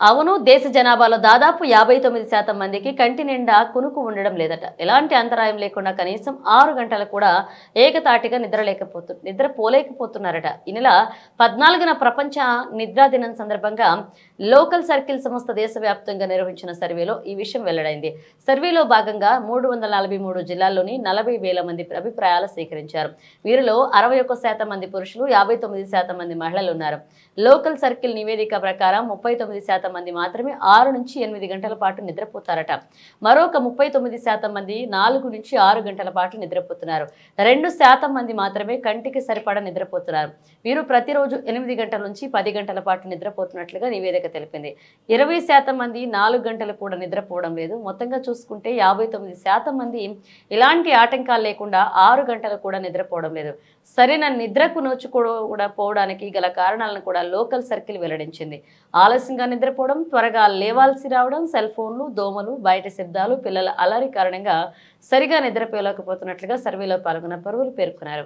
అవును. దేశ జనాభాలో దాదాపు 59% మందికి కంటి నిండా కునుకు ఉండడం లేదట. ఎలాంటి అంతరాయం లేకుండా కనీసం 6 గంటలు కూడా ఏకతాటిగా నిద్రపోలేకపోతున్నారట. ఈ నెల 14న ప్రపంచ నిద్రా దినం సందర్భంగా లోకల్ సర్కిల్ సంస్థ దేశవ్యాప్తంగా నిర్వహించిన సర్వేలో ఈ విషయం వెల్లడైంది. సర్వేలో భాగంగా 343 జిల్లాల్లోని 40,000 మంది అభిప్రాయాలు సేకరించారు. వీరిలో 61% మంది పురుషులు, 59% మంది మహిళలు ఉన్నారు. లోకల్ సర్కిల్ నివేదిక ప్రకారం 39% మంది మాత్రమే 6 నుంచి 8 గంటల పాటు నిద్రపోతారట. మరొక 39% మంది 4 నుంచి 6 గంటల పాటు నిద్రపోతున్నారు. 2% మంది మాత్రమే కంటికి సరిపడా నిద్రపోతున్నారు. వీరు ప్రతిరోజు 8 గంటల నుంచి 10 గంటల పాటు నిద్రపోతున్నట్లుగా నివేదిక తెలిపింది. 20% మంది 4 గంటలు కూడా నిద్రపోవడం లేదు. మొత్తంగా చూసుకుంటే 59% మంది ఇలాంటి ఆటంకాలు లేకుండా 6 గంటలు కూడా నిద్రపోవడం లేదు. సరైన నిద్రకు నోచుకోవడానికి గల కారణాలను కూడా లోకల్ సర్కిల్ వెల్లడించింది. ఆలస్యంగా నిద్రపోవడం, త్వరగా లేవాల్సి రావడం, సెల్ ఫోన్లు, దోమలు, బయట శబ్దాలు, పిల్లల అల్లరి కారణంగా సరిగా నిద్రపోలేకపోతున్నట్లుగా సర్వేలో పాల్గొన్న పలువురు పేర్కొన్నారు.